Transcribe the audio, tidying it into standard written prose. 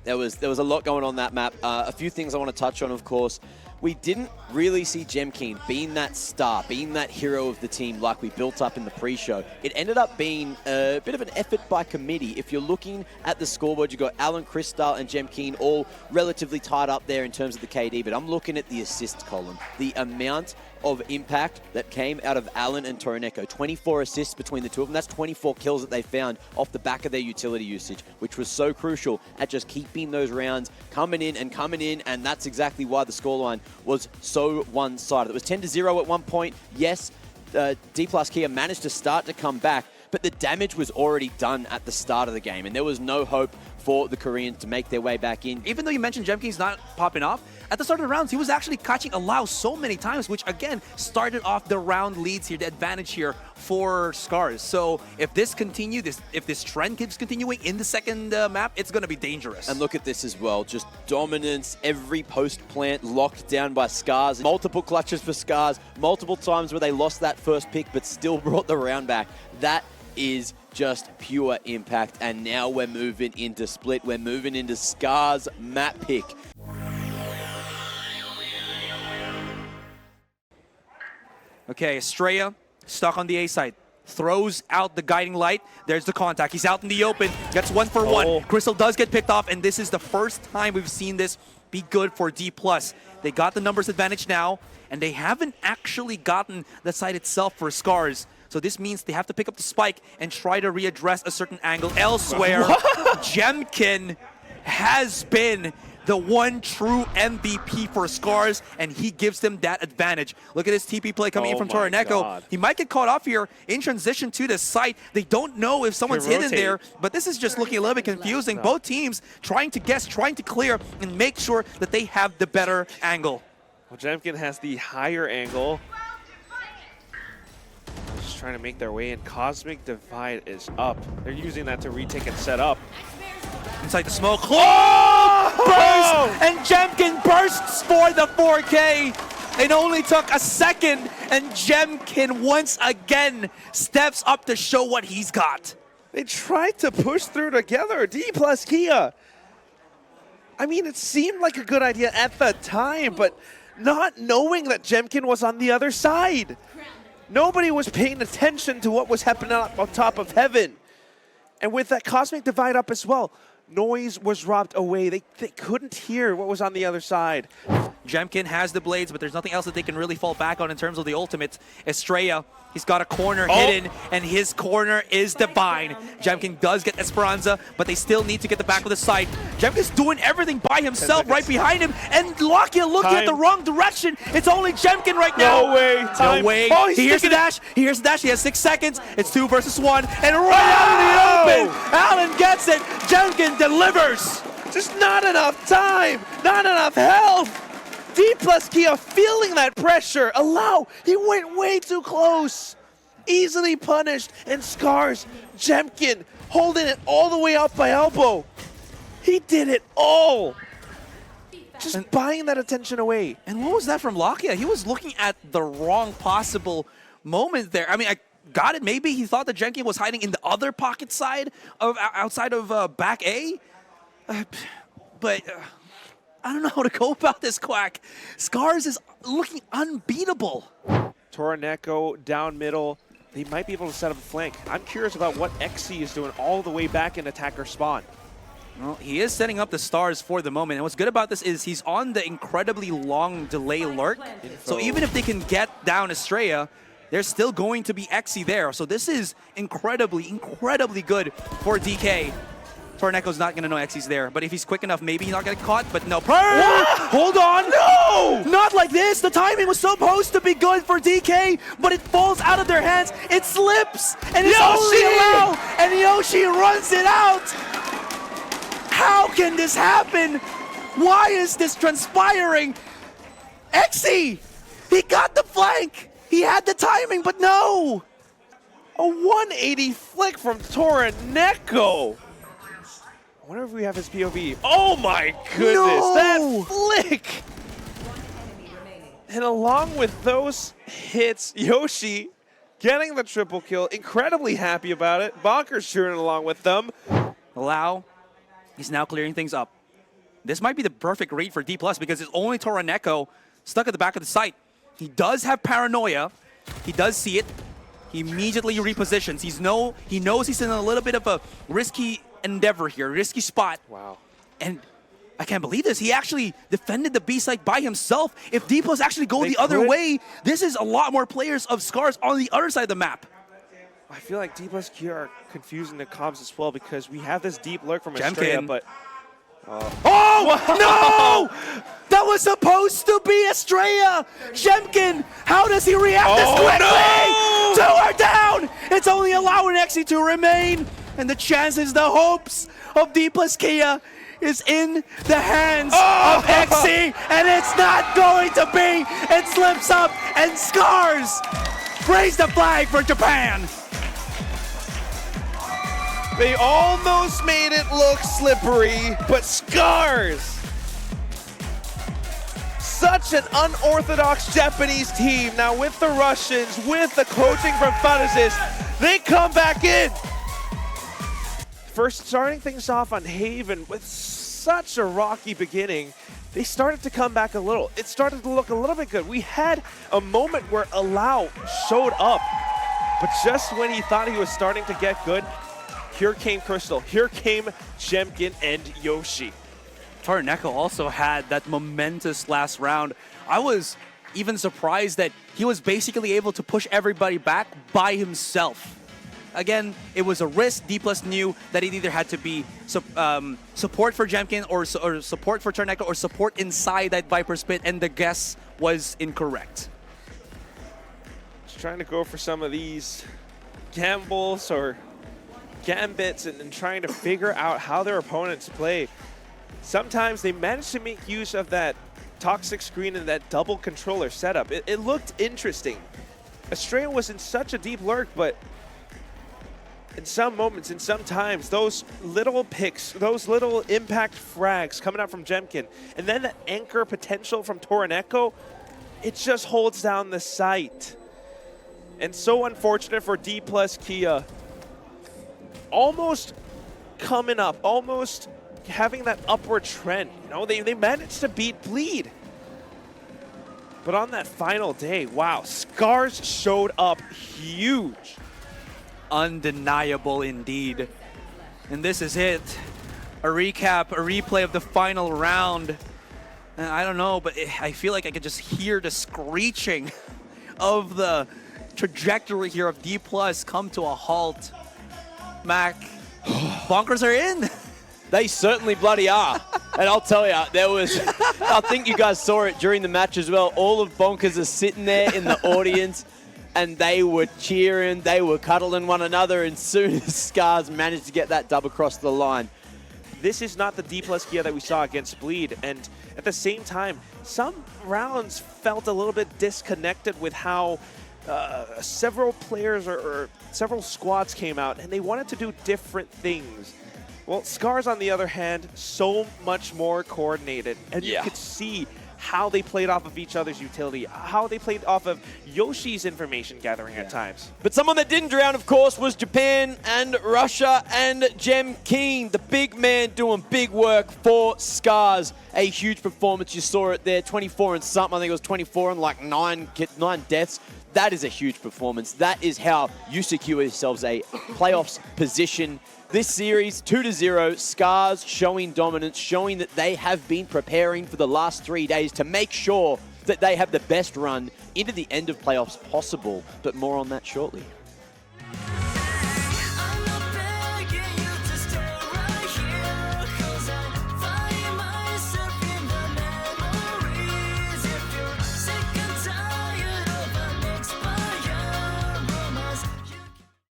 there was a lot going on that map. A few things I want to touch on, of course. We didn't really see Jemkin being that star, being that hero of the team like we built up in the pre-show. It ended up being a bit of an effort by committee. If you're looking at the scoreboard, you've got Alan, Kristal, and Jemkin all relatively tied up there in terms of the KD, but I'm looking at the assist column. The amount of impact that came out of Alan and Toroneko. 24 assists between the two of them. That's 24 kills that they found off the back of their utility usage, which was so crucial at just keeping those rounds coming in, and that's exactly why the scoreline was so one-sided. It was 10-0 at one point. Yes, D+ Kia managed to start to come back, but the damage was already done at the start of the game, and there was no hope for the Koreans to make their way back in. Even though you mentioned Jemkin's not popping off, at the start of the rounds, he was actually catching Allow so many times, which again started off the round leads here, the advantage here for Scarz. So if this continues, if this trend keeps continuing in the second map, it's going to be dangerous. And look at this as well, just dominance, every post plant locked down by Scarz. Multiple clutches for Scarz, multiple times where they lost that first pick but still brought the round back. That is just pure impact, and now we're moving into split. We're moving into Scarz map pick. Okay, Estrella stuck on the A side. Throws out the guiding light. There's the contact. He's out in the open. Gets 1 for 1. Kristal does get picked off, and this is the first time we've seen this be good for D+. They got the numbers advantage now, and they haven't actually gotten the side itself for Scarz. So this means they have to pick up the spike and try to readdress a certain angle elsewhere. Jemkin has been the one true MVP for Scarz, and he gives them that advantage. Look at this TP play coming in from Toroneko. He might get caught off here in transition to the site. They don't know if someone's hidden there, but this is just looking a little bit confusing. Both teams trying to guess, trying to clear, and make sure that they have the better angle. Well, Jemkin has the higher angle. Just trying to make their way in. Cosmic Divide is up. They're using that to retake and set up. Inside the smoke. Oh! Burst! And Jemkin bursts for the 4K. It only took a second, and Jemkin once again steps up to show what he's got. They tried to push through together. D+ Kia. I mean, it seemed like a good idea at the time, but not knowing that Jemkin was on the other side. Nobody was paying attention to what was happening up on top of heaven. And with that Cosmic Divide up as well, noise was robbed away. They couldn't hear what was on the other side. Jemkin has the blades, but there's nothing else that they can really fall back on in terms of the ultimate. Estrella, he's got a corner hidden, and his corner is divine. Jemkin does get Esperanza, but they still need to get the back of the site. Jemkin's doing everything by himself right behind him, and Lockya looking at the wrong direction. It's only Jemkin right now. No way. No way. Oh, he hears the dash. He hears the dash. He has 6 seconds. It's 2 versus 1, and right out in the open, Alan gets it. Jemkin delivers. Just not enough time. Not enough health. D+ Kia feeling that pressure. Allow, he went way too close. Easily punished. And Scarz, Jemkin holding it all the way up by elbow. He did it all. Just buying that attention away. And what was that from Lockya? He was looking at the wrong possible moment there. I mean, I got it. Maybe he thought that Jemkin was hiding in the other pocket side of outside of back A. But I don't know how to go about this, Quack. Scarz is looking unbeatable. Toroneko down middle. They might be able to set up a flank. I'm curious about what XC is doing all the way back in attacker spawn. Well, he is setting up the stars for the moment. And what's good about this is he's on the incredibly long delay lurk. So even if they can get down Estrella, there's still going to be XC there. So this is incredibly, incredibly good for DK. Toraneko's not going to know XC's there, but if he's quick enough, maybe he's not going to get caught, but no. Hold on! No! Not like this! The timing was supposed to be good for DK, but it falls out of their hands, it slips, and it's only Allow, and Yoshi runs it out! How can this happen? Why is this transpiring? XC! He got the flank! He had the timing, but no! A 180 flick from Toroneko! I wonder if we have his POV. Oh my goodness, that flick! And along with those hits, Yoshi getting the triple kill, incredibly happy about it. Bonker's cheering along with them. Allow, he's now clearing things up. this might be the perfect read for D+, because it's only Toroneko stuck at the back of the site. He does have paranoia. He does see it. He immediately repositions. He knows he's in a little bit of a risky endeavor here, risky spot. Wow. And I can't believe this. He actually defended the B site by himself. If D+ actually go the other way, this is a lot more players of Scarz on the other side of the map. I feel like D plus Q are confusing the comms as well, because we have this deep lurk from Estrella, but... Oh, no! That was supposed to be Estrella! Jemkin, how does he react this quickly? No! Two are down! It's only allowing Exy to remain, and the chances, the hopes of D plus Kia is in the hands of Exy, and it's not going to be! It slips up, and Scarz raise the flag for Japan! They almost made it look slippery, but Scarz! Such an unorthodox Japanese team. Now with the Russians, with the coaching from Fantasys, they come back in. First, starting things off on Haven with such a rocky beginning, they started to come back a little. It started to look a little bit good. We had a moment where Allow showed up, but just when he thought he was starting to get good, here came Crystal, here came Jemkin and Yoshi. Toroneko also had that momentous last round. I was even surprised that he was basically able to push everybody back by himself. Again, it was a risk. D+ knew that it either had to be support for Jemkin or support for Toroneko or support inside that Viper Spit, and the guess was incorrect. Just trying to go for some of these gambles or gambits and trying to figure out how their opponents play. Sometimes they manage to make use of that toxic screen and that double controller setup. It looked interesting. Estrella was in such a deep lurk, but in some moments, in some times, those little picks, those little impact frags coming out from Jemkin, and then the anchor potential from Toroneko, it just holds down the site. And so unfortunate for D+ Kia. Almost coming up, almost having that upward trend. You know, they managed to beat Bleed. But on that final day, wow, Scarz showed up huge. Undeniable indeed. And this is it. A recap, a replay of the final round. And I don't know, but I feel like I could just hear the screeching of the trajectory here of D+ come to a halt. Mac, bonkers are in. They certainly bloody are. And I'll tell you, there was, I think you guys saw it during the match as well, all of Bonkers are sitting there in the audience and they were cheering, they were cuddling one another, and soon as Scarz managed to get that dub across the line. This is not the D+ Kia that we saw against Bleed, and at the same time, some rounds felt a little bit disconnected with how several players or several squads came out and they wanted to do different things. Well, Scarz, on the other hand, so much more coordinated, and you could see how they played off of each other's utility, how they played off of Yoshi's information gathering at times. But someone that didn't drown, of course, was Japan and Russia and Jemkin, the big man doing big work for Scarz. A huge performance. You saw it there, 24 and something. I think it was 24 and like 9 deaths. That is a huge performance. That is how you secure yourselves a playoffs position. This series, 2-0, Scarz showing dominance, showing that they have been preparing for the last 3 days to make sure that they have the best run into the end of playoffs possible. But more on that shortly.